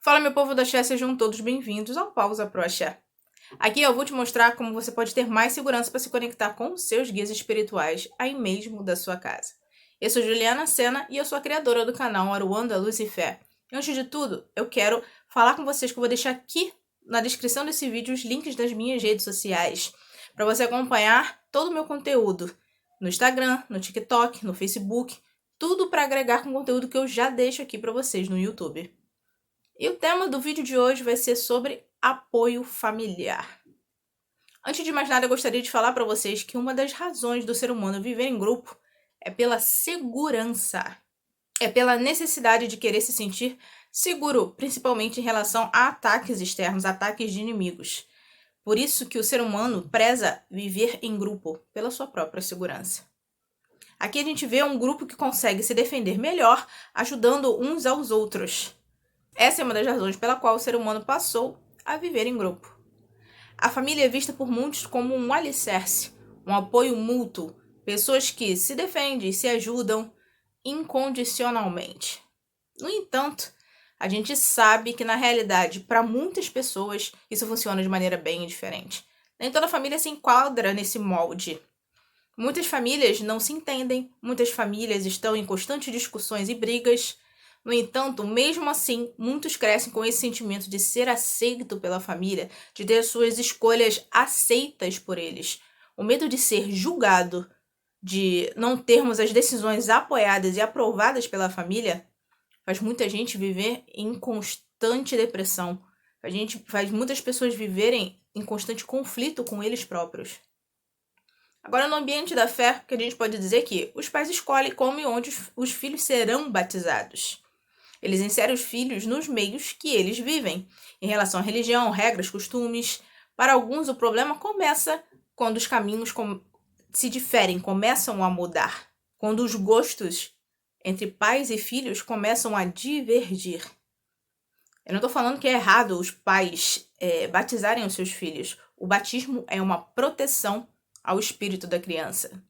Fala, meu povo da Axé, sejam todos bem-vindos ao Pausa Pro Axé. Aqui eu vou te mostrar como você pode ter mais segurança para se conectar com os seus guias espirituais aí mesmo da sua casa. Eu sou Juliana Sena e eu sou a criadora do canal Aruanda, Luz e Fé. E antes de tudo, eu quero falar com vocês que eu vou deixar aqui na descrição desse vídeo os links das minhas redes sociais para você acompanhar todo o meu conteúdo no Instagram, no TikTok, no Facebook, tudo para agregar com o conteúdo que eu já deixo aqui para vocês no YouTube. E o tema do vídeo de hoje vai ser sobre apoio familiar. Antes de mais nada, eu gostaria de falar para vocês que uma das razões do ser humano viver em grupo é pela segurança. É pela necessidade de querer se sentir seguro, principalmente em relação a ataques externos, ataques de inimigos. Por isso que o ser humano preza viver em grupo, pela sua própria segurança. Aqui a gente vê um grupo que consegue se defender melhor, ajudando uns aos outros. Essa é uma das razões pela qual o ser humano passou a viver em grupo. A família é vista por muitos como um alicerce, um apoio mútuo, pessoas que se defendem e se ajudam incondicionalmente. No entanto, a gente sabe que na realidade, para muitas pessoas, isso funciona de maneira bem diferente. Nem toda família se enquadra nesse molde. Muitas famílias não se entendem, muitas famílias estão em constantes discussões e brigas. No entanto, mesmo assim, muitos crescem com esse sentimento de ser aceito pela família, de ter suas escolhas aceitas por eles. O medo de ser julgado, de não termos as decisões apoiadas e aprovadas pela família, faz muita gente viver em constante depressão. Faz muitas pessoas viverem em constante conflito com eles próprios. Agora, no ambiente da fé, que a gente pode dizer que os pais escolhem como e onde os filhos serão batizados. Eles inserem os filhos nos meios que eles vivem, em relação à religião, regras, costumes. Para alguns, o problema começa quando os caminhos se diferem, começam a mudar. Quando os gostos entre pais e filhos começam a divergir. Eu não estou falando que é errado os pais batizarem os seus filhos. O batismo é uma proteção ao espírito da criança.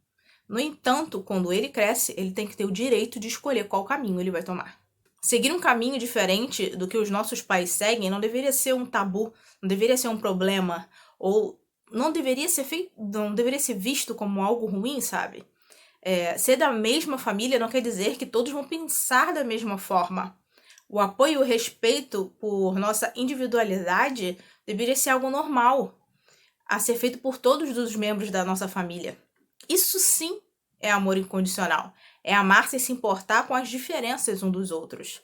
No entanto, quando ele cresce, ele tem que ter o direito de escolher qual caminho ele vai tomar. Seguir um caminho diferente do que os nossos pais seguem não deveria ser um tabu, não deveria ser um problema, ou não deveria ser visto como algo ruim, sabe? Ser da mesma família não quer dizer que todos vão pensar da mesma forma. O apoio e o respeito por nossa individualidade deveria ser algo normal, a ser feito por todos os membros da nossa família. Isso sim é amor incondicional. É amar sem se importar com as diferenças uns dos outros.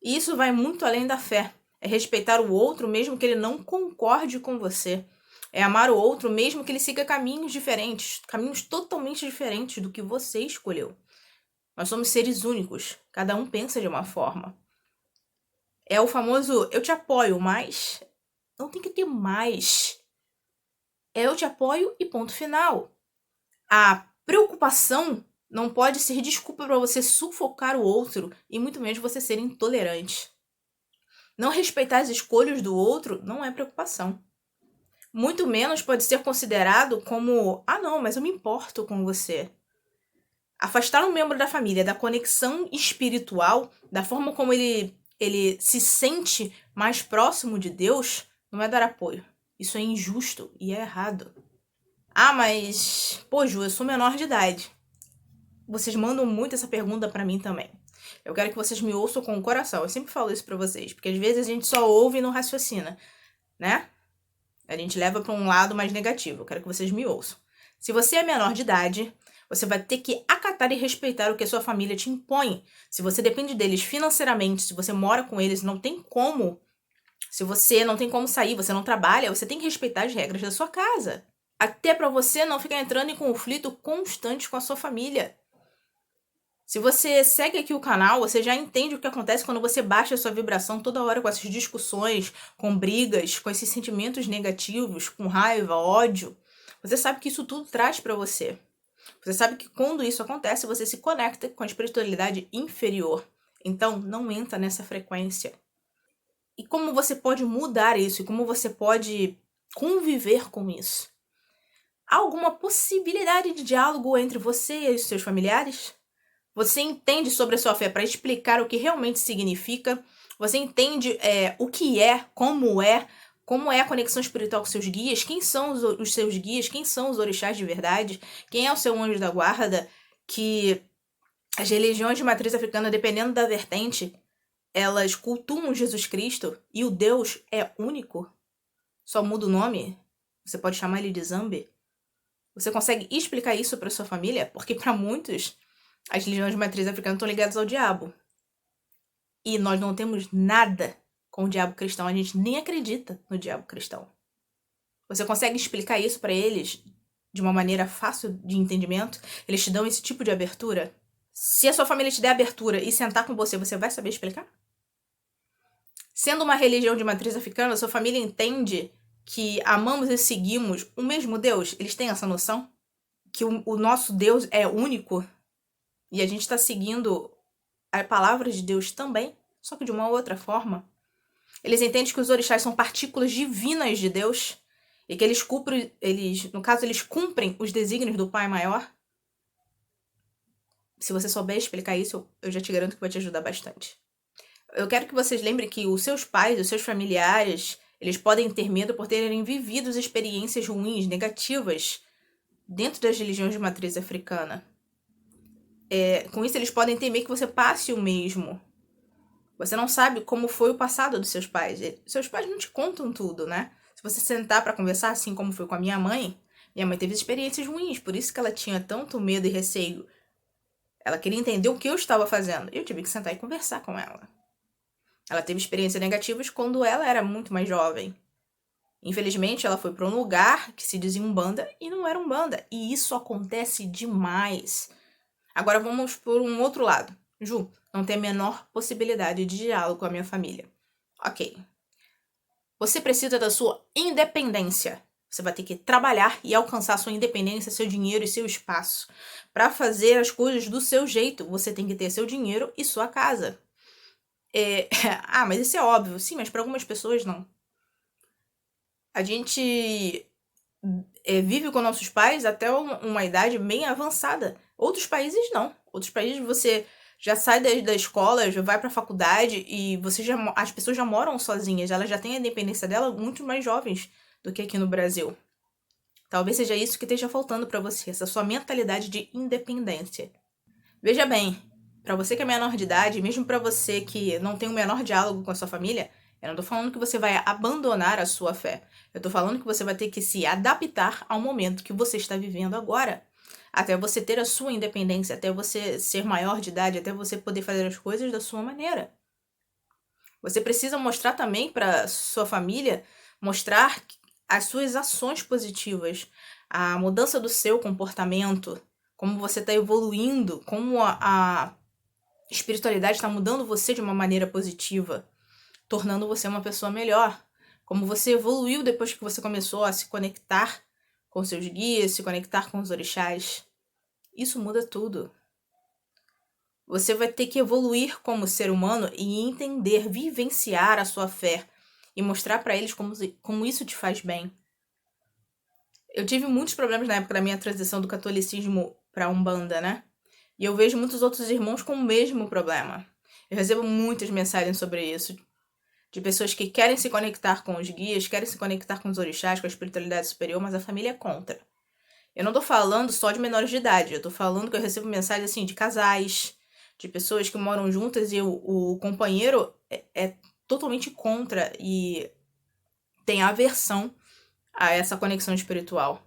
E isso vai muito além da fé. É respeitar o outro mesmo que ele não concorde com você. É amar o outro mesmo que ele siga caminhos diferentes, caminhos totalmente diferentes do que você escolheu. Nós somos seres únicos, cada um pensa de uma forma. É o famoso eu te apoio, mas não tem que ter mais. É eu te apoio e ponto final. A preocupação não pode ser desculpa para você sufocar o outro e muito menos você ser intolerante. Não respeitar as escolhas do outro não é preocupação. Muito menos pode ser considerado como, não, mas eu me importo com você. Afastar um membro da família da conexão espiritual, da forma como ele se sente mais próximo de Deus, não é dar apoio. Isso é injusto e é errado. Mas, Ju, eu sou menor de idade. Vocês mandam muito essa pergunta pra mim também. Eu quero que vocês me ouçam com o coração. Eu sempre falo isso pra vocês, porque às vezes a gente só ouve e não raciocina, né? A gente leva pra um lado mais negativo. Eu quero que vocês me ouçam. Se você é menor de idade, você vai ter que acatar e respeitar o que a sua família te impõe. Se você depende deles financeiramente, se você mora com eles, não tem como. Se você não tem como sair, você não trabalha, você tem que respeitar as regras da sua casa. Até pra você não ficar entrando em conflito constante com a sua família. Se você segue aqui o canal, você já entende o que acontece quando você baixa a sua vibração toda hora com essas discussões, com brigas, com esses sentimentos negativos, com raiva, ódio. Você sabe que isso tudo traz para você. Você sabe que quando isso acontece, você se conecta com a espiritualidade inferior. Então, não entra nessa frequência. E como você pode mudar isso? E como você pode conviver com isso? Há alguma possibilidade de diálogo entre você e os seus familiares? Você entende sobre a sua fé para explicar o que realmente significa? Você entende o que como é a conexão espiritual com seus guias, quem são os seus guias, quem são os orixás de verdade, quem é o seu anjo da guarda, que as religiões de matriz africana, dependendo da vertente, elas cultuam Jesus Cristo e o Deus é único. Só muda o nome. Você pode chamar ele de Zambi. Você consegue explicar isso para sua família? Porque para muitos, as religiões de matriz africana estão ligadas ao diabo. E nós não temos nada com o diabo cristão. A gente nem acredita no diabo cristão. Você consegue explicar isso para eles de uma maneira fácil de entendimento? Eles te dão esse tipo de abertura? Se a sua família te der abertura e sentar com você, você vai saber explicar? Sendo uma religião de matriz africana, sua família entende que amamos e seguimos o mesmo Deus? Eles têm essa noção? Que o nosso Deus é único? E a gente está seguindo a palavra de Deus também, só que de uma outra forma. Eles entendem que os orixás são partículas divinas de Deus e que eles cumprem os desígnios do Pai Maior. Se você souber explicar isso, eu já te garanto que vai te ajudar bastante. Eu quero que vocês lembrem que os seus pais, os seus familiares, eles podem ter medo por terem vivido experiências ruins, negativas, dentro das religiões de matriz africana. Com isso, eles podem temer que você passe o mesmo. Você não sabe como foi o passado dos seus pais. Seus pais não te contam tudo, né? Se você sentar para conversar, assim como foi com a minha mãe teve experiências ruins, por isso que ela tinha tanto medo e receio. Ela queria entender o que eu estava fazendo. Eu tive que sentar e conversar com ela. Ela teve experiências negativas quando ela era muito mais jovem. Infelizmente, ela foi para um lugar que se dizia Umbanda e não era Umbanda. E isso acontece demais. Agora vamos por um outro lado. Ju, não tem a menor possibilidade de diálogo com a minha família. Ok. Você precisa da sua independência. Você vai ter que trabalhar e alcançar sua independência, seu dinheiro e seu espaço. Para fazer as coisas do seu jeito, você tem que ter seu dinheiro e sua casa. Mas isso é óbvio. Sim, mas para algumas pessoas não. A gente vive com nossos pais até uma idade bem avançada. Outros países não. Outros países você já sai da escola, já vai para a faculdade e as pessoas já moram sozinhas. Elas já têm a independência dela muito mais jovens do que aqui no Brasil. Talvez seja isso que esteja faltando para você, essa sua mentalidade de independência. Veja bem, para você que é menor de idade, mesmo para você que não tem o menor diálogo com a sua família, eu não tô falando que você vai abandonar a sua fé. Eu tô falando que você vai ter que se adaptar ao momento que você está vivendo agora. Até você ter a sua independência, até você ser maior de idade, até você poder fazer as coisas da sua maneira. Você precisa mostrar também para sua família, mostrar as suas ações positivas, a mudança do seu comportamento, como você está evoluindo, como a espiritualidade está mudando você de uma maneira positiva, tornando você uma pessoa melhor. Como você evoluiu depois que você começou a se conectar com seus guias, se conectar com os orixás. Isso muda tudo. Você vai ter que evoluir como ser humano e entender, vivenciar a sua fé e mostrar para eles como isso te faz bem. Eu tive muitos problemas na época da minha transição do catolicismo para Umbanda, né? E eu vejo muitos outros irmãos com o mesmo problema. Eu recebo muitas mensagens sobre isso, de pessoas que querem se conectar com os guias, querem se conectar com os orixás, com a espiritualidade superior, mas a família é contra. Eu não tô falando só de menores de idade, eu tô falando que eu recebo mensagens assim de casais, de pessoas que moram juntas e o companheiro é totalmente contra e tem aversão a essa conexão espiritual.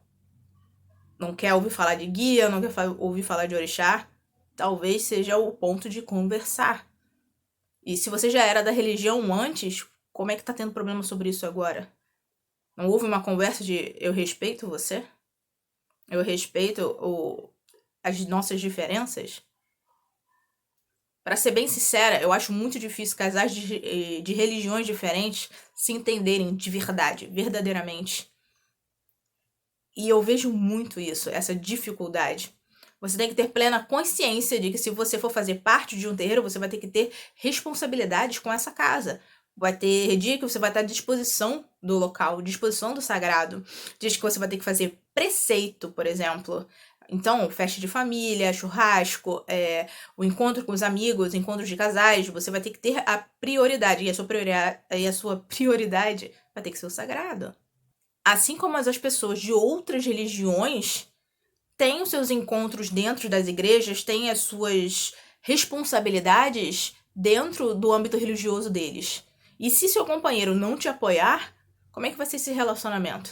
Não quer ouvir falar de guia, não quer ouvir falar de orixá. Talvez seja o ponto de conversar. E se você já era da religião antes, como é que tá tendo problema sobre isso agora? Não houve uma conversa de eu respeito você? Eu respeito as nossas diferenças? Para ser bem sincera, eu acho muito difícil casais de religiões diferentes se entenderem de verdade, verdadeiramente. E eu vejo muito isso, essa dificuldade. Você tem que ter plena consciência de que se você for fazer parte de um terreiro, você vai ter que ter responsabilidades com essa casa. Vai ter dia que você vai estar à disposição do local, à disposição do sagrado. Dias que você vai ter que fazer preceito, por exemplo. Então, festa de família, churrasco, o encontro com os amigos, encontros de casais, você vai ter que ter a prioridade. E a sua prioridade vai ter que ser o sagrado. Assim como as pessoas de outras religiões têm os seus encontros dentro das igrejas, têm as suas responsabilidades dentro do âmbito religioso deles. E se seu companheiro não te apoiar, como é que vai ser esse relacionamento?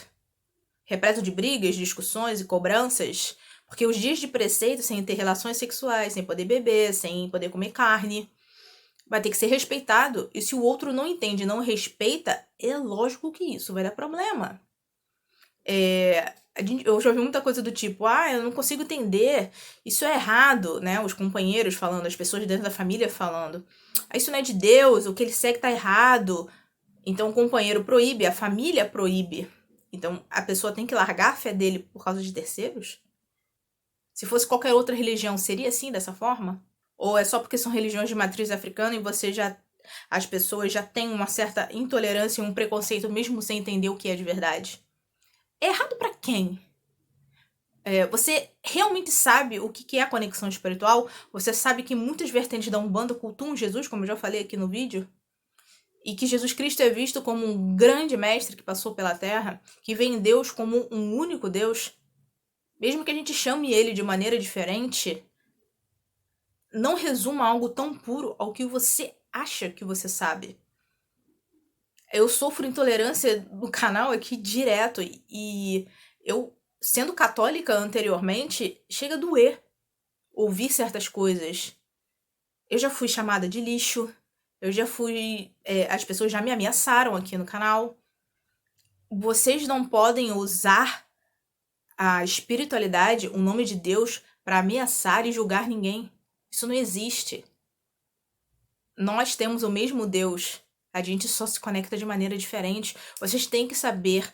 Repleto de brigas, discussões e cobranças? Porque os dias de preceito sem ter relações sexuais, sem poder beber, sem poder comer carne, vai ter que ser respeitado. E se o outro não entende, não respeita, é lógico que isso vai dar problema. Eu já ouvi muita coisa do tipo, eu não consigo entender, isso é errado, né? Os companheiros falando, as pessoas dentro da família falando. Isso não é de Deus, o que ele segue tá errado. Então o companheiro proíbe, a família proíbe. Então a pessoa tem que largar a fé dele por causa de terceiros? Se fosse qualquer outra religião, seria assim, dessa forma? Ou é só porque são religiões de matriz africana e as pessoas já têm uma certa intolerância e um preconceito mesmo sem entender o que é de verdade? É errado pra quem? Você realmente sabe o que é a conexão espiritual? Você sabe que muitas vertentes da Umbanda cultuam Jesus, como eu já falei aqui no vídeo? E que Jesus Cristo é visto como um grande mestre que passou pela Terra, que vê em Deus como um único Deus? Mesmo que a gente chame ele de maneira diferente, não resuma algo tão puro ao que você acha que você sabe. Eu sofro intolerância no canal aqui direto e eu, sendo católica anteriormente, chega a doer ouvir certas coisas. Eu já fui chamada de lixo, eu já fui. As pessoas já me ameaçaram aqui no canal. Vocês não podem usar a espiritualidade, o nome de Deus, para ameaçar e julgar ninguém. Isso não existe. Nós temos o mesmo Deus. A gente só se conecta de maneira diferente. Vocês têm que saber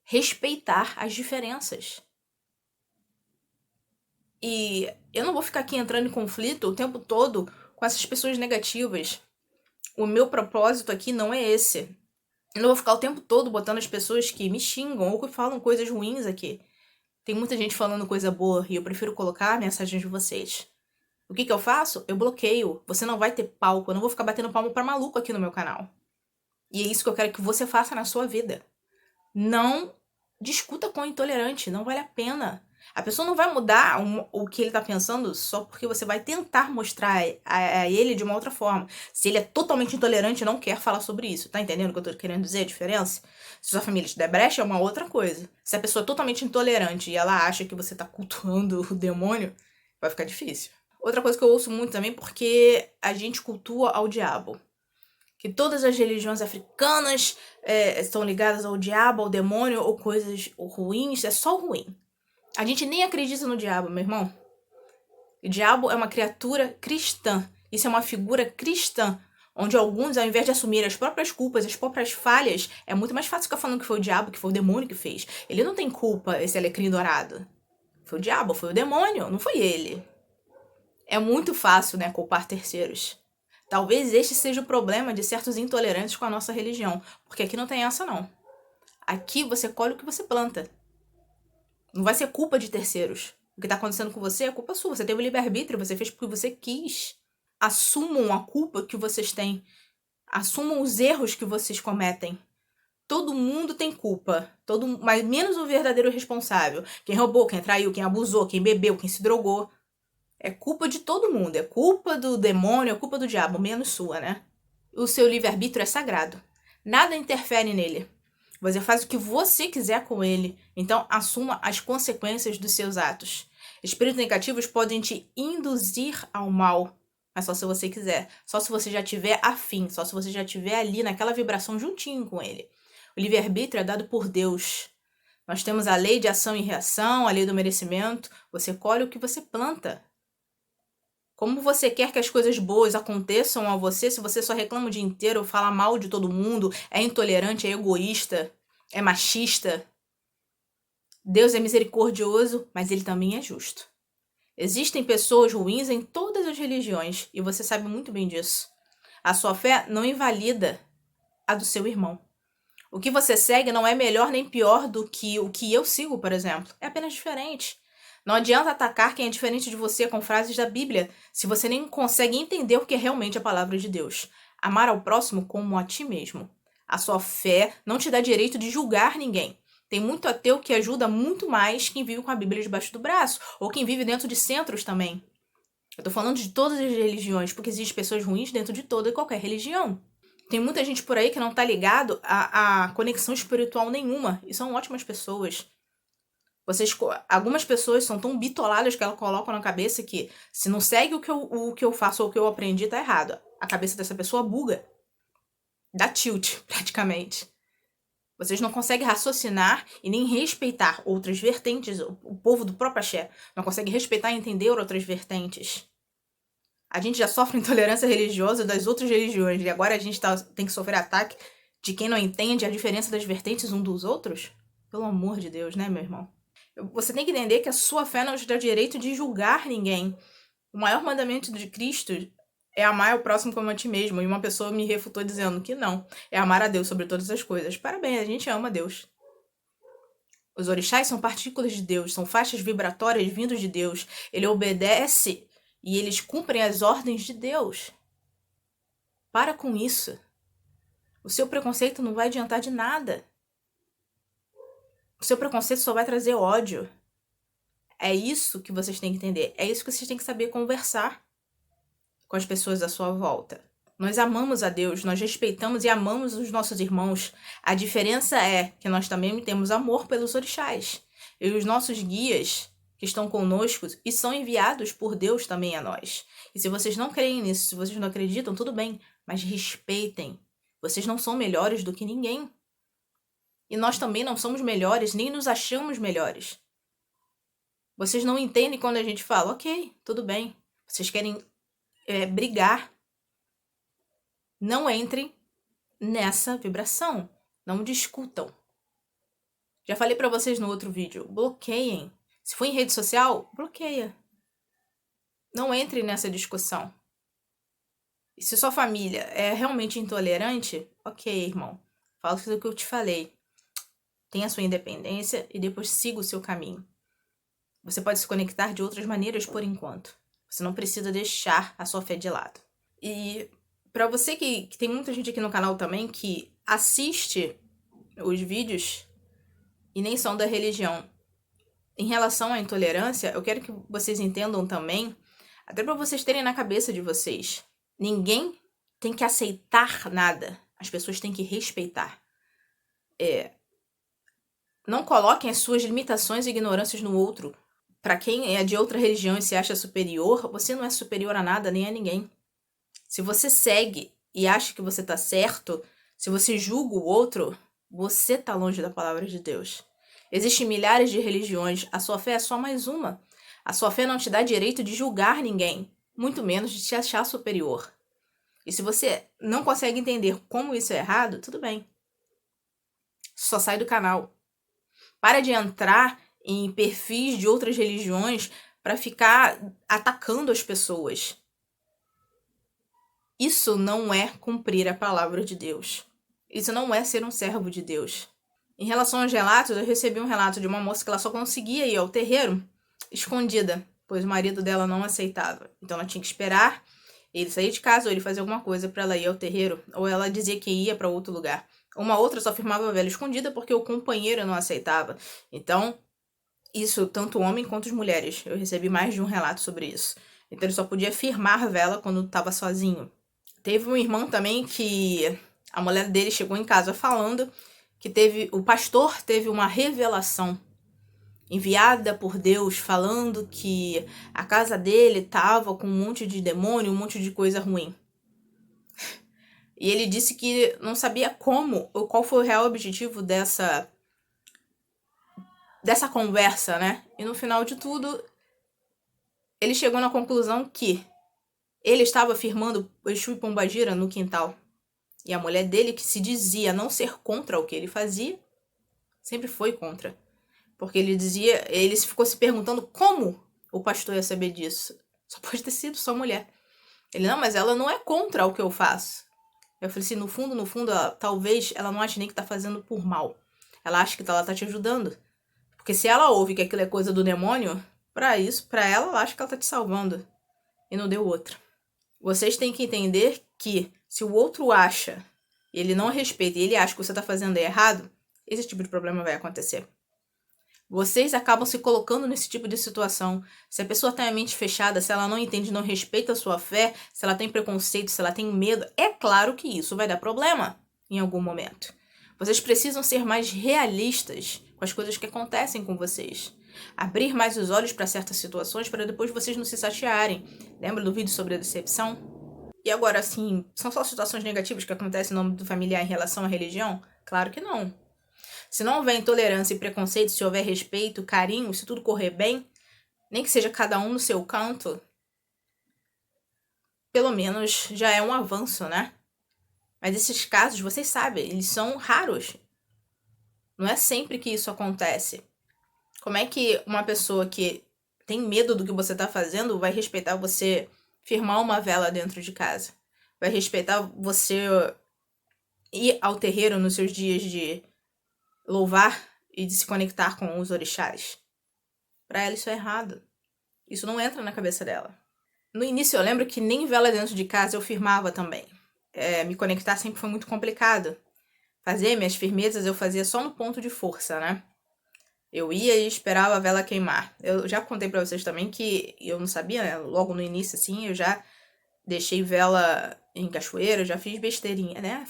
respeitar as diferenças. E eu não vou ficar aqui entrando em conflito o tempo todo com essas pessoas negativas. O meu propósito aqui não é esse. Eu não vou ficar o tempo todo botando as pessoas que me xingam ou que falam coisas ruins aqui. Tem muita gente falando coisa boa e eu prefiro colocar mensagens de vocês. O que eu faço? Eu bloqueio. Você não vai ter palco. Eu não vou ficar batendo palmo pra maluco aqui no meu canal. E é isso que eu quero que você faça na sua vida. Não discuta com o intolerante. Não vale a pena. A pessoa não vai mudar o que ele tá pensando só porque você vai tentar mostrar a ele de uma outra forma. Se ele é totalmente intolerante e não quer falar sobre isso. Tá entendendo o que eu tô querendo dizer? A diferença? Se sua família te der brecha, é uma outra coisa. Se a pessoa é totalmente intolerante e ela acha que você tá cultuando o demônio, vai ficar difícil. Outra coisa que eu ouço muito também, porque a gente cultua ao diabo. Que todas as religiões africanas estão ligadas ao diabo, ao demônio, ou coisas ruins, é só ruim. A gente nem acredita no diabo, meu irmão. O diabo é uma criatura cristã. Isso é uma figura cristã, onde alguns, ao invés de assumir as próprias culpas, as próprias falhas, é muito mais fácil ficar falando que foi o diabo, que foi o demônio que fez. Ele não tem culpa, esse alecrim dourado. Foi o diabo, foi o demônio, não foi ele. É muito fácil, né, culpar terceiros. Talvez este seja o problema de certos intolerantes com a nossa religião, porque aqui não tem essa não. Aqui você colhe o que você planta. Não vai ser culpa de terceiros. O que está acontecendo com você é culpa sua. Você teve o livre-arbítrio, você fez porque você quis. Assumam a culpa que vocês têm. Assumam os erros que vocês cometem. Todo mundo tem culpa. Mas menos o verdadeiro responsável. Quem roubou, quem traiu, quem abusou, quem bebeu, quem se drogou. É culpa de todo mundo. É culpa do demônio, é culpa do diabo, menos sua, né? O seu livre-arbítrio é sagrado. Nada interfere nele. Você faz o que você quiser com ele. Então, assuma as consequências dos seus atos. Espíritos negativos podem te induzir ao mal, mas só se você quiser. Só se você já tiver afim. Só se você já tiver ali naquela vibração juntinho com ele. O livre-arbítrio é dado por Deus. Nós temos a lei de ação e reação, a lei do merecimento. Você colhe o que você planta. Como você quer que as coisas boas aconteçam a você se você só reclama o dia inteiro, fala mal de todo mundo, é intolerante, é egoísta, é machista? Deus é misericordioso, mas ele também é justo. Existem pessoas ruins em todas as religiões, e você sabe muito bem disso. A sua fé não invalida a do seu irmão. O que você segue não é melhor nem pior do que o que eu sigo, por exemplo. É apenas diferente. Não adianta atacar quem é diferente de você com frases da Bíblia, se você nem consegue entender o que é realmente a palavra de Deus. Amar ao próximo como a ti mesmo. A sua fé não te dá direito de julgar ninguém. Tem muito ateu que ajuda muito mais quem vive com a Bíblia debaixo do braço, ou quem vive dentro de centros também. Eu tô falando de todas as religiões, porque existem pessoas ruins dentro de toda e qualquer religião. Tem muita gente por aí que não tá ligado a conexão espiritual nenhuma, e são ótimas pessoas. Algumas pessoas são tão bitoladas que elas colocam na cabeça que se não segue o que eu faço ou o que eu aprendi, tá errado. A cabeça dessa pessoa buga. Dá tilt, praticamente. Vocês não conseguem raciocinar e nem respeitar outras vertentes. O povo do próprio axé não consegue respeitar e entender outras vertentes. A gente já sofre intolerância religiosa das outras religiões e agora a gente tem que sofrer ataque de quem não entende a diferença das vertentes um dos outros? Pelo amor de Deus, né, meu irmão? Você tem que entender que a sua fé não te dá direito de julgar ninguém. O maior mandamento de Cristo é amar o próximo como a ti mesmo. E uma pessoa me refutou dizendo que não. É amar a Deus sobre todas as coisas. Parabéns, a gente ama Deus. Os orixás são partículas de Deus, são faixas vibratórias vindos de Deus. Ele obedece e eles cumprem as ordens de Deus. Para com isso. O seu preconceito não vai adiantar de nada. O seu preconceito só vai trazer ódio. É isso que vocês têm que entender. É isso que vocês têm que saber conversar com as pessoas à sua volta. Nós amamos a Deus, nós respeitamos e amamos os nossos irmãos. A diferença é que nós também temos amor pelos orixás. E os nossos guias que estão conosco e são enviados por Deus também a nós. E se vocês não creem nisso, se vocês não acreditam, tudo bem, mas respeitem. Vocês não são melhores do que ninguém. E nós também não somos melhores, nem nos achamos melhores. Vocês não entendem quando a gente fala, ok, tudo bem. Vocês querem brigar. Não entrem nessa vibração. Não discutam. Já falei pra vocês no outro vídeo, bloqueiem. Se for em rede social, bloqueia. Não entre nessa discussão. E se sua família é realmente intolerante, ok, irmão. Faça o que eu te falei. Tenha sua independência e depois siga o seu caminho. Você pode se conectar de outras maneiras por enquanto. Você não precisa deixar a sua fé de lado. E para você que tem muita gente aqui no canal também que assiste os vídeos e nem são da religião, em relação à intolerância, eu quero que vocês entendam também, até para vocês terem na cabeça de vocês, ninguém tem que aceitar nada. As pessoas têm que respeitar. Não coloquem as suas limitações e ignorâncias no outro. Para quem é de outra religião e se acha superior, você não é superior a nada nem a ninguém. Se você segue e acha que você está certo, se você julga o outro, você está longe da palavra de Deus. Existem milhares de religiões, a sua fé é só mais uma. A sua fé não te dá direito de julgar ninguém, muito menos de te achar superior. E se você não consegue entender como isso é errado, tudo bem. Só sai do canal. Para de entrar em perfis de outras religiões para ficar atacando as pessoas. Isso não é cumprir a palavra de Deus. Isso não é ser um servo de Deus. Em relação aos relatos, eu recebi um relato de uma moça que ela só conseguia ir ao terreiro escondida, pois o marido dela não aceitava. Então ela tinha que esperar ele sair de casa ou ele fazer alguma coisa para ela ir ao terreiro, ou ela dizia que ia para outro lugar. Uma outra só firmava a vela escondida porque o companheiro não aceitava. Então, isso tanto homem quanto as mulheres. Eu recebi mais de um relato sobre isso. Então ele só podia firmar a vela quando estava sozinho. Teve um irmão também que a mulher dele chegou em casa falando que o pastor teve uma revelação enviada por Deus falando que a casa dele estava com um monte de demônio, um monte de coisa ruim. E ele disse que não sabia como ou qual foi o real objetivo dessa conversa, né? E no final de tudo, ele chegou na conclusão que ele estava firmando Exu e Pombagira no quintal. E a mulher dele, que se dizia não ser contra o que ele fazia, sempre foi contra. Porque ele ficou se perguntando como o pastor ia saber disso. Só pode ter sido sua mulher. Ele, não, mas ela não é contra o que eu faço. Eu falei assim, no fundo, talvez ela não ache nem que tá fazendo por mal. Ela acha que ela tá te ajudando. Porque se ela ouve que aquilo é coisa do demônio, Para isso, para ela, ela acha que ela tá te salvando e não deu outra. Vocês têm que entender que se o outro acha, ele não respeita e ele acha que você tá fazendo errado, esse tipo de problema vai acontecer. Vocês acabam se colocando nesse tipo de situação. Se a pessoa tem a mente fechada, se ela não entende, não respeita a sua fé, se ela tem preconceito, se ela tem medo, é claro que isso vai dar problema em algum momento. Vocês precisam ser mais realistas com as coisas que acontecem com vocês. Abrir mais os olhos para certas situações para depois vocês não se chatearem. Lembra do vídeo sobre a decepção? E agora, assim, são só situações negativas que acontecem no âmbito familiar em relação à religião? Claro que não. Se não houver intolerância e preconceito, se houver respeito, carinho, se tudo correr bem, nem que seja cada um no seu canto, pelo menos já é um avanço, né? Mas esses casos, vocês sabem, eles são raros. Não é sempre que isso acontece. Como é que uma pessoa que tem medo do que você tá fazendo vai respeitar você firmar uma vela dentro de casa? Vai respeitar você ir ao terreiro nos seus dias de louvar e de se conectar com os orixás? Pra ela isso é errado. Isso não entra na cabeça dela. No início eu lembro que nem vela dentro de casa eu firmava também. Me conectar sempre foi muito complicado. Fazer minhas firmezas eu fazia só no ponto de força, né? Eu ia e esperava a vela queimar. Eu já contei pra vocês também que eu não sabia, né? Logo no início, assim, eu já deixei vela em cachoeira, eu já fiz besteirinha, né?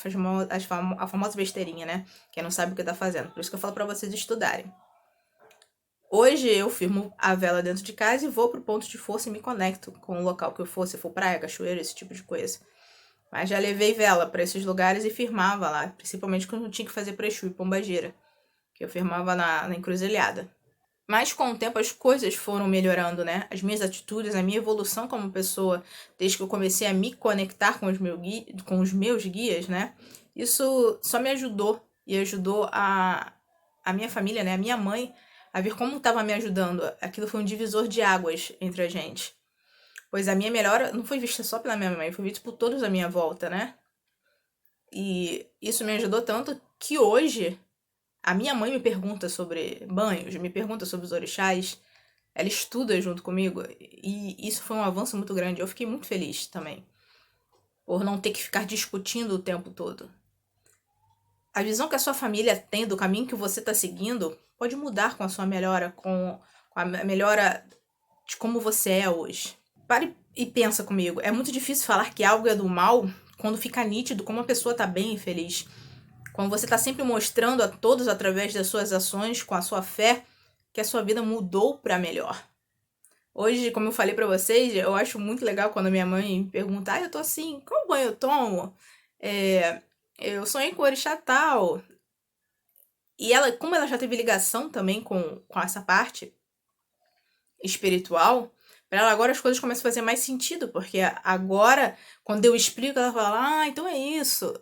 A famosa besteirinha, né? Quem não sabe o que tá fazendo. Por isso que eu falo pra vocês estudarem. Hoje eu firmo a vela dentro de casa e vou pro ponto de força e me conecto com o local que eu for, se for praia, cachoeira, esse tipo de coisa. Mas já levei vela pra esses lugares e firmava lá, principalmente quando eu tinha que fazer prexu e pombagira, que eu firmava na encruzilhada. Mas com o tempo as coisas foram melhorando, né? As minhas atitudes, a minha evolução como pessoa, desde que eu comecei a me conectar com os meus guias, né? Isso só me ajudou e ajudou a minha família, né? A minha mãe a ver como estava me ajudando. Aquilo foi um divisor de águas entre a gente. Pois a minha melhora não foi vista só pela minha mãe, foi vista por todos à minha volta, né? E isso me ajudou tanto que hoje a minha mãe me pergunta sobre banhos, me pergunta sobre os orixás, ela estuda junto comigo e isso foi um avanço muito grande. Eu fiquei muito feliz também, por não ter que ficar discutindo o tempo todo. A visão que a sua família tem do caminho que você está seguindo pode mudar com a sua melhora, com a melhora de como você é hoje. Pare e pensa comigo. É muito difícil falar que algo é do mal quando fica nítido como a pessoa está bem e feliz. Quando você está sempre mostrando a todos através das suas ações, com a sua fé, que a sua vida mudou para melhor. Hoje, como eu falei para vocês, eu acho muito legal quando minha mãe me pergunta: eu tô assim, qual banho eu tomo? Eu sonhei com o orixá tal. E ela, como ela já teve ligação também com essa parte espiritual, para ela agora as coisas começam a fazer mais sentido, porque agora, quando eu explico, ela fala: então é isso.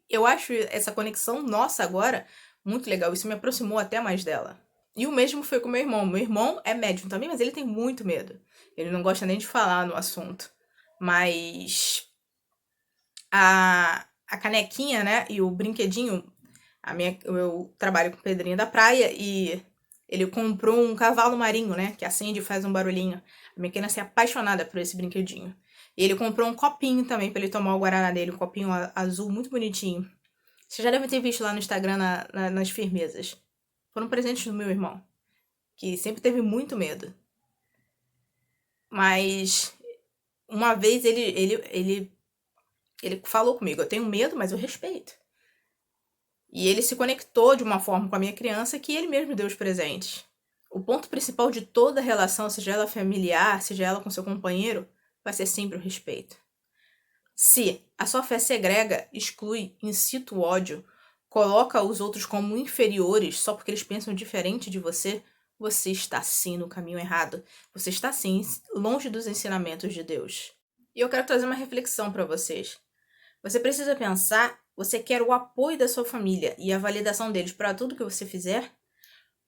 Eu acho essa conexão nossa agora muito legal. Isso me aproximou até mais dela. E o mesmo foi com meu irmão. Meu irmão é médium também, mas ele tem muito medo. Ele não gosta nem de falar no assunto. Mas a canequinha, né, e o brinquedinho, eu trabalho com pedrinha da praia e ele comprou um cavalo marinho, né, que acende e faz um barulhinho. A minha criança é apaixonada por esse brinquedinho. E ele comprou um copinho também pra ele tomar o guaraná dele, um copinho azul muito bonitinho. Você já deve ter visto lá no Instagram nas firmezas. Foram presentes do meu irmão, que sempre teve muito medo. Mas uma vez ele falou comigo: eu tenho medo, mas eu respeito. E ele se conectou de uma forma com a minha criança que ele mesmo deu os presentes. O ponto principal de toda relação, seja ela familiar, seja ela com seu companheiro, vai ser sempre o respeito. Se a sua fé segrega, exclui, incita o ódio, coloca os outros como inferiores só porque eles pensam diferente de você, você está sim no caminho errado. Você está sim longe dos ensinamentos de Deus. E eu quero trazer uma reflexão para vocês. Você precisa pensar, você quer o apoio da sua família e a validação deles para tudo que você fizer?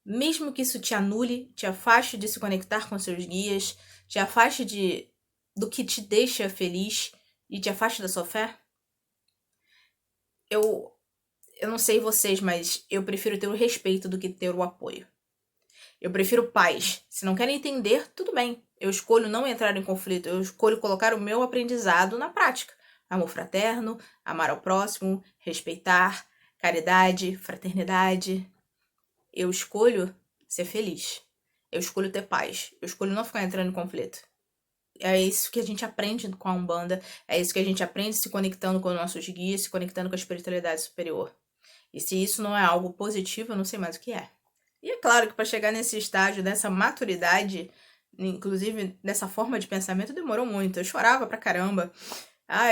Mesmo que isso te anule, te afaste de se conectar com seus guias, te afaste do que te deixa feliz e te afaste da sua fé? Eu não sei vocês, mas eu prefiro ter o respeito do que ter o apoio. Eu prefiro paz. Se não querem entender, tudo bem. Eu escolho não entrar em conflito. Eu escolho colocar o meu aprendizado na prática. Amor fraterno, amar ao próximo, respeitar, caridade, fraternidade. Eu escolho ser feliz. Eu escolho ter paz. Eu escolho não ficar entrando em conflito. É isso que a gente aprende com a Umbanda. É isso que a gente aprende se conectando com os nossos guias, se conectando com a espiritualidade superior. E se isso não é algo positivo, eu não sei mais o que é. E é claro que para chegar nesse estágio, dessa maturidade, inclusive dessa forma de pensamento, demorou muito. Eu chorava pra caramba.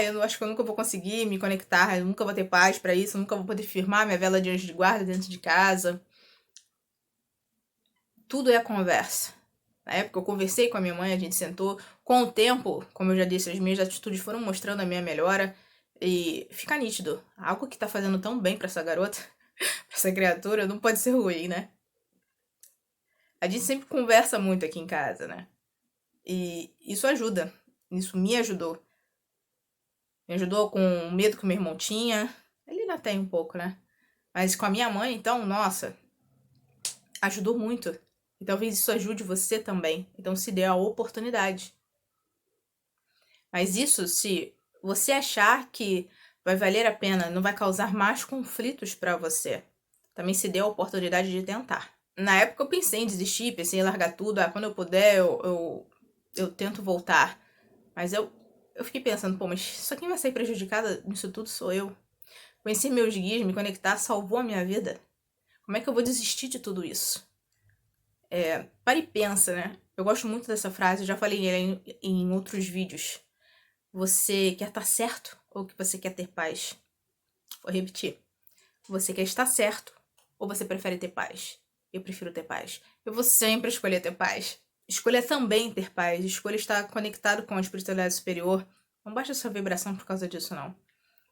Eu acho que eu nunca vou conseguir me conectar, eu nunca vou ter paz para isso, eu nunca vou poder firmar minha vela de anjo de guarda dentro de casa. Tudo é conversa. Na época eu conversei com a minha mãe, a gente sentou. Com o tempo, como eu já disse, as minhas atitudes foram mostrando a minha melhora. E fica nítido. Algo que tá fazendo tão bem pra essa garota, pra essa criatura, não pode ser ruim, né? A gente sempre conversa muito aqui em casa, né? E isso ajuda. Isso me ajudou. Me ajudou com o medo que o meu irmão tinha. Ele ainda tem um pouco, né? Mas com a minha mãe, então, nossa, ajudou muito. E talvez isso ajude você também. Então se dê a oportunidade. Mas isso se você achar que vai valer a pena, não vai causar mais conflitos para você. Também se dê a oportunidade de tentar. Na época eu pensei em desistir, pensei em largar tudo. Quando eu puder, eu tento voltar. Mas eu fiquei pensando, pô, mas só quem vai sair prejudicada nisso tudo sou eu. Conhecer meus guias, me conectar, salvou a minha vida. Como é que eu vou desistir de tudo isso? Para e pensa, né? Eu gosto muito dessa frase, eu já falei ela em outros vídeos. Você quer estar certo ou que você quer ter paz? Vou repetir. Você quer estar certo ou você prefere ter paz? Eu prefiro ter paz. Eu vou sempre escolher ter paz. Escolha também ter paz. Escolha estar conectado com a espiritualidade superior. Não baixa sua vibração por causa disso, não.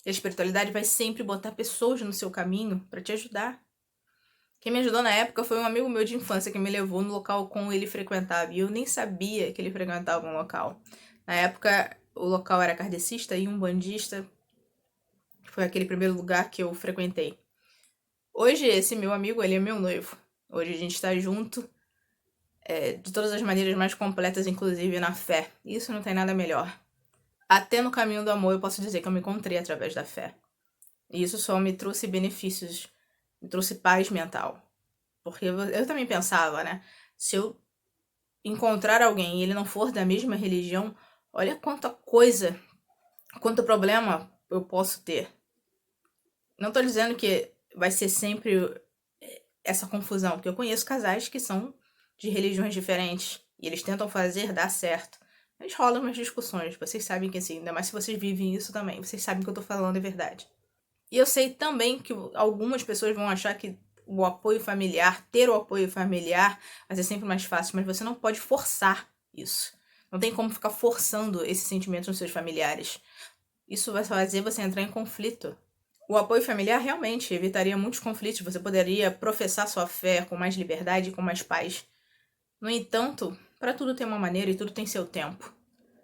E a espiritualidade vai sempre botar pessoas no seu caminho para te ajudar. Quem me ajudou na época foi um amigo meu de infância que me levou no local com ele frequentava. E eu nem sabia que ele frequentava um local. Na época, o local era kardecista e umbandista. Foi aquele primeiro lugar que eu frequentei. Hoje, esse meu amigo, ele é meu noivo. Hoje a gente tá junto, de todas as maneiras mais completas, inclusive na fé. Isso não tem nada melhor. Até no caminho do amor eu posso dizer que eu me encontrei através da fé. E isso só me trouxe benefícios, me trouxe paz mental. Porque eu também pensava, né? Se eu encontrar alguém e ele não for da mesma religião, olha quanta coisa, quanto problema eu posso ter. Não tô dizendo que vai ser sempre essa confusão, porque eu conheço casais que são de religiões diferentes e eles tentam fazer dar certo. Mas rolam umas discussões, vocês sabem que assim, ainda mais se vocês vivem isso também, vocês sabem que eu tô falando é verdade. E eu sei também que algumas pessoas vão achar que o apoio familiar, ter o apoio familiar, vai ser sempre mais fácil, mas você não pode forçar isso. Não tem como ficar forçando esse sentimento nos seus familiares. Isso vai fazer você entrar em conflito. O apoio familiar realmente evitaria muitos conflitos, você poderia professar sua fé com mais liberdade e com mais paz. No entanto, para tudo tem uma maneira e tudo tem seu tempo.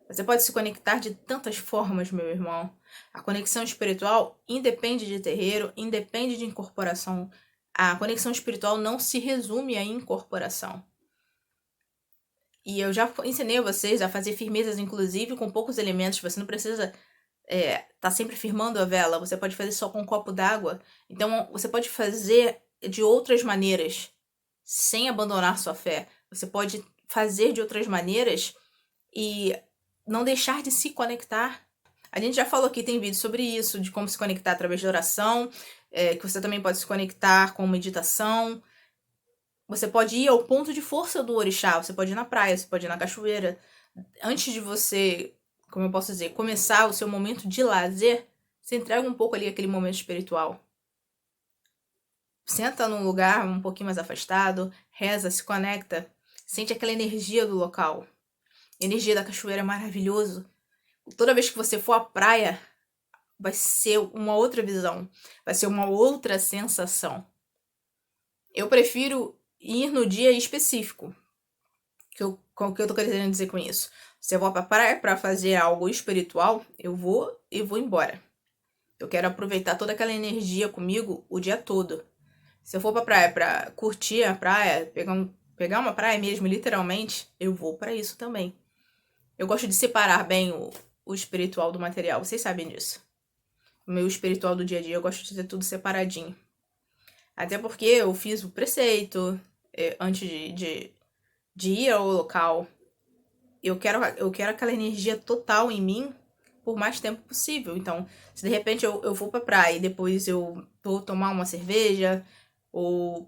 Você pode se conectar de tantas formas, meu irmão. A conexão espiritual independe de terreiro, independe de incorporação. A conexão espiritual não se resume à incorporação. E eu já ensinei vocês a fazer firmezas, inclusive, com poucos elementos. Você não precisa tá sempre firmando a vela. Você pode fazer só com um copo d'água. Então, você pode fazer de outras maneiras, sem abandonar sua fé. Você pode fazer de outras maneiras e não deixar de se conectar. A gente já falou aqui, tem vídeo sobre isso, de como se conectar através de oração, que você também pode se conectar com meditação. Você pode ir ao ponto de força do orixá, você pode ir na praia, você pode ir na cachoeira. Antes de você, como eu posso dizer, começar o seu momento de lazer, você entrega um pouco ali aquele momento espiritual. Senta num lugar um pouquinho mais afastado, reza, se conecta, sente aquela energia do local. A energia da cachoeira é maravilhoso. Toda vez que você for à praia, vai ser uma outra visão, vai ser uma outra sensação. Eu prefiro ir no dia específico. O que eu tô querendo dizer com isso? Se eu vou pra praia pra fazer algo espiritual, eu vou e vou embora. Eu quero aproveitar toda aquela energia comigo o dia todo. Se eu for pra praia pra curtir a praia, pegar pegar uma praia mesmo, literalmente, eu vou pra isso também. Eu gosto de separar bem o espiritual do material, vocês sabem disso. O meu espiritual do dia a dia, eu gosto de ter tudo separadinho. Até porque eu fiz o preceito antes de ir ao local. Eu quero aquela energia total em mim por mais tempo possível. Então, se de repente eu vou pra praia e depois eu vou tomar uma cerveja, ou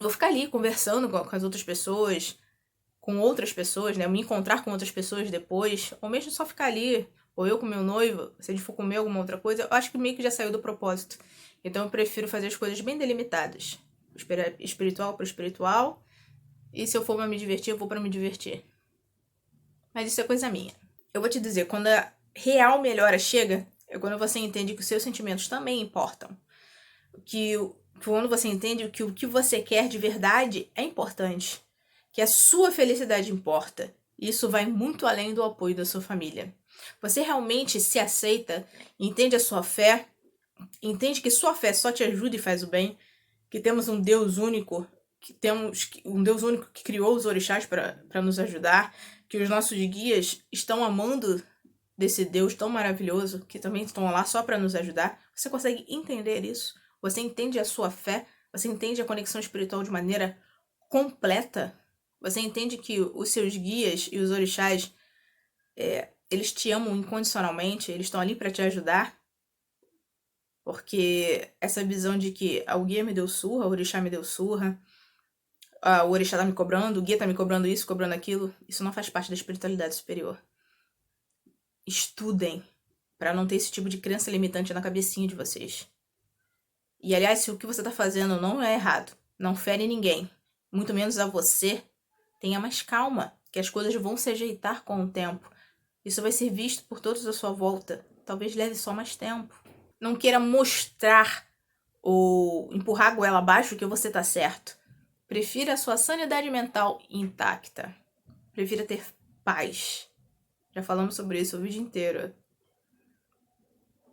vou ficar ali conversando com as outras pessoas, com outras pessoas, né? Me encontrar com outras pessoas depois, ou mesmo só ficar ali, ou eu com meu noivo, se a gente for comer alguma outra coisa, eu acho que meio que já saiu do propósito. Então eu prefiro fazer as coisas bem delimitadas. Espiritual para espiritual. E se eu for pra me divertir, eu vou pra me divertir. Mas isso é coisa minha. Eu vou te dizer, quando a real melhora chega, é quando você entende que os seus sentimentos também importam. Quando você entende que o que você quer de verdade é importante. Que a sua felicidade importa. Isso vai muito além do apoio da sua família. Você realmente se aceita, entende a sua fé, entende que sua fé só te ajuda e faz o bem, que temos um Deus único, que criou os orixás para nos ajudar, que os nossos guias estão amando desse Deus tão maravilhoso, que também estão lá só para nos ajudar. Você consegue entender isso? Você entende a sua fé? Você entende a conexão espiritual de maneira completa? Você entende que os seus guias e os orixás, eles te amam incondicionalmente, eles estão ali para te ajudar? Porque essa visão de que o guia me deu surra, o orixá me deu surra, o orixá tá me cobrando, o guia tá me cobrando isso, cobrando aquilo, isso não faz parte da espiritualidade superior. Estudem para não ter esse tipo de crença limitante na cabecinha de vocês. E aliás, se o que você tá fazendo não é errado, não fere ninguém, muito menos a você, tenha mais calma, que as coisas vão se ajeitar com o tempo. Isso vai ser visto por todos à sua volta. Talvez leve só mais tempo. Não queira mostrar ou empurrar a goela abaixo que você tá certo. Prefira a sua sanidade mental intacta. Prefira ter paz. Já falamos sobre isso o vídeo inteiro.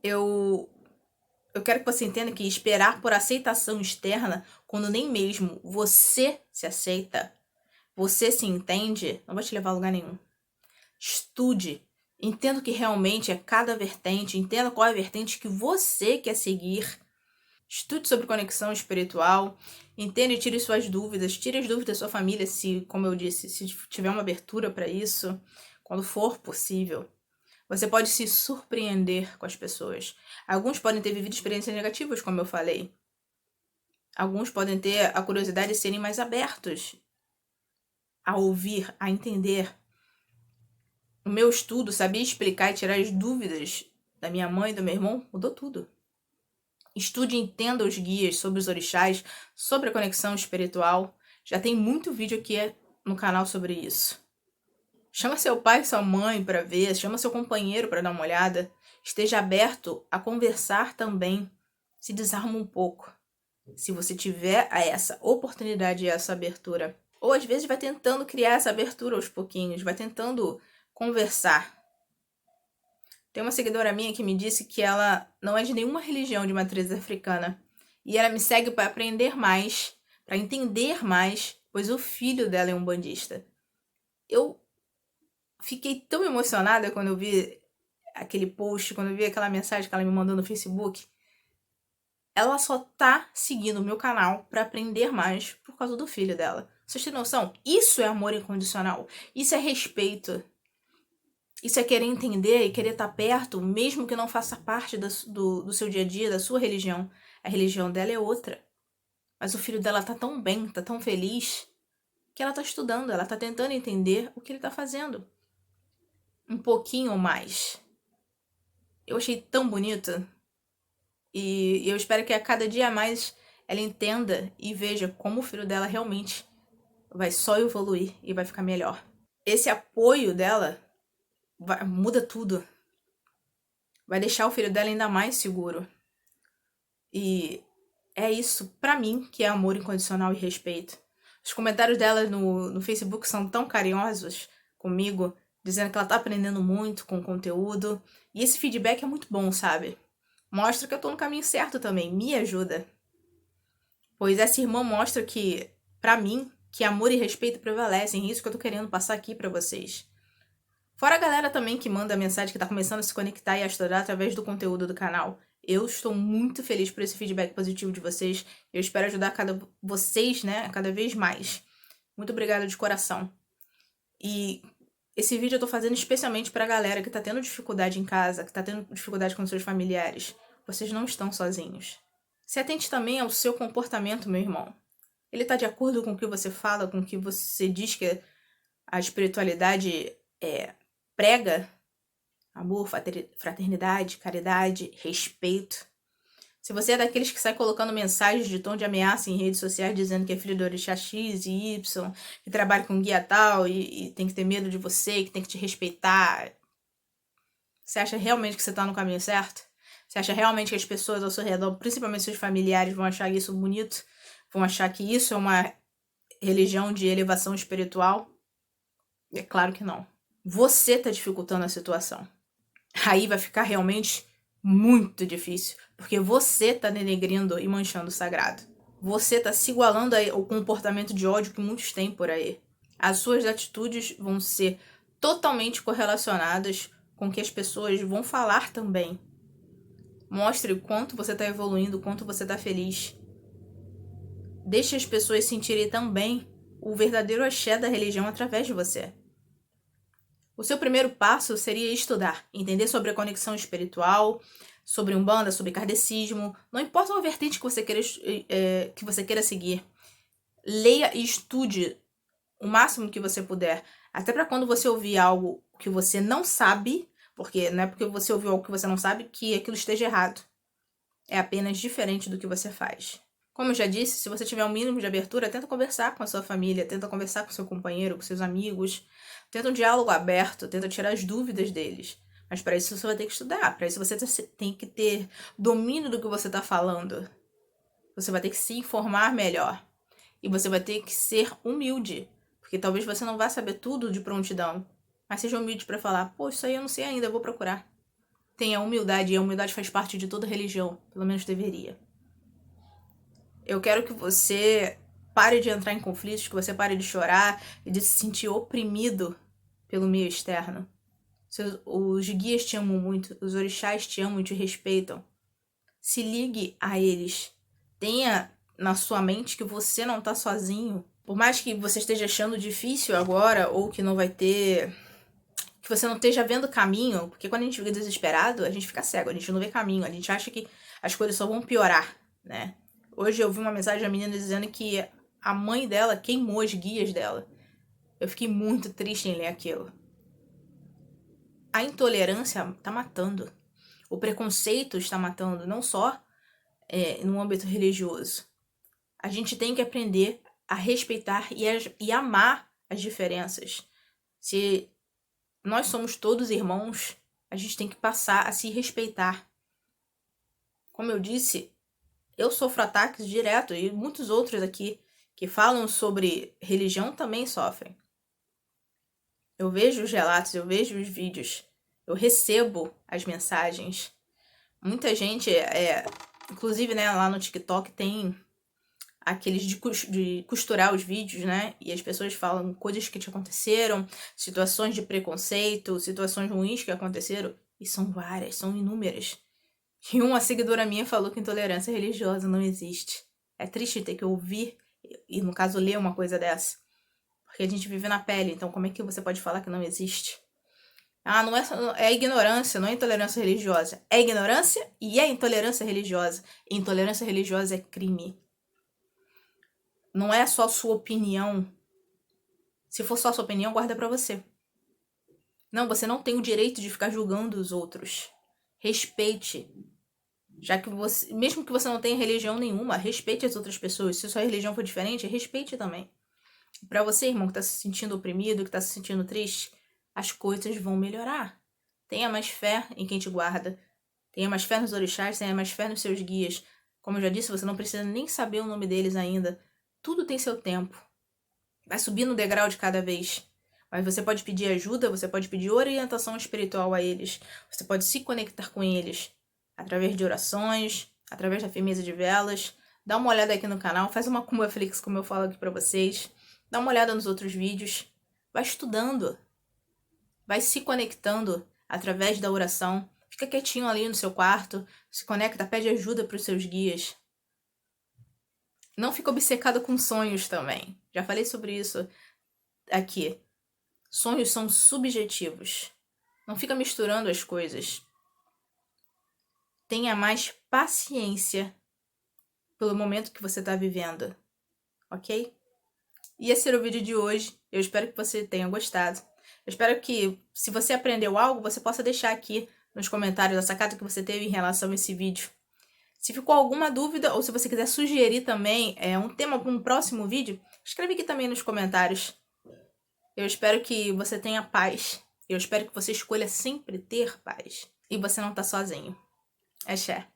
Eu quero que você entenda que esperar por aceitação externa, quando nem mesmo você se aceita, você se entende, não vai te levar a lugar nenhum. Estude. Entenda o que realmente é cada vertente. Entenda qual é a vertente que você quer seguir. Estude sobre conexão espiritual. Entenda e tire suas dúvidas. Tire as dúvidas da sua família, se, como eu disse, se tiver uma abertura para isso, quando for possível. Você pode se surpreender com as pessoas. Alguns podem ter vivido experiências negativas, como eu falei. Alguns podem ter a curiosidade de serem mais abertos a ouvir, a entender. O meu estudo, saber explicar e tirar as dúvidas da minha mãe e do meu irmão, mudou tudo. Estude e entenda os guias sobre os orixás, sobre a conexão espiritual. Já tem muito vídeo aqui no canal sobre isso. Chama seu pai e sua mãe para ver, chama seu companheiro para dar uma olhada. Esteja aberto a conversar também. Se desarma um pouco. Se você tiver essa oportunidade e essa abertura. Ou às vezes vai tentando criar essa abertura aos pouquinhos, vai tentando conversar. Tem uma seguidora minha que me disse que ela não é de nenhuma religião de matriz africana. E ela me segue para aprender mais, para entender mais, pois o filho dela é um bandista. Eu fiquei tão emocionada quando eu vi aquele post, quando eu vi aquela mensagem que ela me mandou no Facebook. Ela só tá seguindo o meu canal para aprender mais por causa do filho dela. Vocês têm noção? Isso é amor incondicional. Isso é respeito. Isso é querer entender e querer estar perto, mesmo que não faça parte do seu dia a dia, da sua religião. A religião dela é outra. Mas o filho dela tá tão bem, tá tão feliz, que ela tá estudando, ela tá tentando entender o que ele tá fazendo. Um pouquinho mais. Eu achei tão bonito. E eu espero que a cada dia mais ela entenda e veja como o filho dela realmente vai só evoluir e vai ficar melhor. Esse apoio dela muda tudo. Vai deixar o filho dela ainda mais seguro. E é isso, pra mim, que é amor incondicional e respeito. Os comentários dela no Facebook são tão carinhosos comigo, dizendo que ela tá aprendendo muito com o conteúdo. E esse feedback é muito bom, sabe? Mostra que eu tô no caminho certo também, me ajuda. Pois essa irmã mostra que, pra mim, que amor e respeito prevalecem. É isso que eu tô querendo passar aqui pra vocês. Fora a galera também que manda mensagem, que tá começando a se conectar e a estudar através do conteúdo do canal. Eu estou muito feliz por esse feedback positivo de vocês. Eu espero ajudar vocês, né, cada vez mais. Muito obrigada de coração. E esse vídeo eu tô fazendo especialmente pra galera que tá tendo dificuldade em casa, que tá tendo dificuldade com seus familiares. Vocês não estão sozinhos. Se atente também ao seu comportamento, meu irmão. Ele tá de acordo com o que você fala, com o que você diz que a espiritualidade prega? Amor, fraternidade, caridade, respeito. Se você é daqueles que sai colocando mensagens de tom de ameaça em redes sociais dizendo que é filho do orixá X e Y, que trabalha com guia tal e tem que ter medo de você, que tem que te respeitar, você acha realmente que você tá no caminho certo? Você acha realmente que as pessoas ao seu redor, principalmente seus familiares, vão achar isso bonito? Vão achar que isso é uma religião de elevação espiritual? É claro que não. Você tá dificultando a situação. Aí vai ficar realmente muito difícil, porque você tá denegrindo e manchando o sagrado. Você tá se igualando ao comportamento de ódio que muitos têm por aí. As suas atitudes vão ser totalmente correlacionadas com o que as pessoas vão falar também. Mostre o quanto você tá evoluindo, o quanto você tá feliz. Deixe as pessoas sentirem também o verdadeiro axé da religião através de você. O seu primeiro passo seria estudar, entender sobre a conexão espiritual, sobre Umbanda, sobre kardecismo, não importa a vertente que você queira seguir. Leia e estude o máximo que você puder, até para quando você ouvir algo que você não sabe, porque não é porque você ouviu algo que você não sabe que aquilo esteja errado. É apenas diferente do que você faz. Como eu já disse, se você tiver um mínimo de abertura, tenta conversar com a sua família, tenta conversar com seu companheiro, com seus amigos, tenta um diálogo aberto, tenta tirar as dúvidas deles. Mas para isso você vai ter que estudar, para isso você tem que ter domínio do que você está falando. Você vai ter que se informar melhor. E você vai ter que ser humilde, porque talvez você não vá saber tudo de prontidão. Mas seja humilde para falar, pô, isso aí eu não sei ainda, eu vou procurar. Tenha humildade, e a humildade faz parte de toda religião, pelo menos deveria. Eu quero que você pare de entrar em conflitos, que você pare de chorar e de se sentir oprimido pelo meio externo. Os guias te amam muito, os orixás te amam e te respeitam. Se ligue a eles. Tenha na sua mente que você não tá sozinho. Por mais que você esteja achando difícil agora, ou que não vai ter... que você não esteja vendo caminho, porque quando a gente fica desesperado, a gente fica cego, a gente não vê caminho, a gente acha que as coisas só vão piorar, né? Hoje eu vi uma mensagem da menina dizendo que a mãe dela queimou as guias dela. Eu fiquei muito triste em ler aquilo. A intolerância tá matando. O preconceito está matando, não só no âmbito religioso. A gente tem que aprender a respeitar e amar as diferenças. Se nós somos todos irmãos, a gente tem que passar a se respeitar. Como eu disse, eu sofro ataques direto e muitos outros aqui que falam sobre religião também sofrem. Eu vejo os relatos, eu vejo os vídeos, eu recebo as mensagens. Muita gente, inclusive, né, lá no TikTok tem aqueles de costurar os vídeos, né? E as pessoas falam coisas que te aconteceram, situações de preconceito, situações ruins que aconteceram. E são várias, são inúmeras. E uma seguidora minha falou que intolerância religiosa não existe. É triste ter que ouvir, e no caso ler uma coisa dessa. Porque a gente vive na pele, então como é que você pode falar que não existe? Ah, não é ignorância, não é intolerância religiosa. É ignorância e é intolerância religiosa. E intolerância religiosa é crime. Não é só sua opinião. Se for só sua opinião, guarda pra você. Não, você não tem o direito de ficar julgando os outros. Respeite. Já que você, mesmo que você não tenha religião nenhuma, respeite as outras pessoas. Se sua religião for diferente, respeite também. Pra você, irmão, que tá se sentindo oprimido, que tá se sentindo triste, as coisas vão melhorar. Tenha mais fé em quem te guarda. Tenha mais fé nos orixás, tenha mais fé nos seus guias. Como eu já disse, você não precisa nem saber o nome deles ainda. Tudo tem seu tempo. Vai subir no degrau de cada vez. Mas você pode pedir ajuda, você pode pedir orientação espiritual a eles. Você pode se conectar com eles através de orações, através da firmeza de velas. Dá uma olhada aqui no canal, faz uma Kumbaflix, como eu falo aqui pra vocês. Dá uma olhada nos outros vídeos. Vai estudando. Vai se conectando através da oração. Fica quietinho ali no seu quarto. Se conecta, pede ajuda para os seus guias. Não fica obcecado com sonhos também. Já falei sobre isso aqui. Sonhos são subjetivos. Não fica misturando as coisas. Tenha mais paciência pelo momento que você está vivendo. Ok? E esse era o vídeo de hoje. Eu espero que você tenha gostado. Eu espero que, se você aprendeu algo, você possa deixar aqui nos comentários a sacada que você teve em relação a esse vídeo. Se ficou alguma dúvida, ou se você quiser sugerir também um tema para um próximo vídeo, escreve aqui também nos comentários. Eu espero que você tenha paz. Eu espero que você escolha sempre ter paz. E você não tá sozinho. Axé.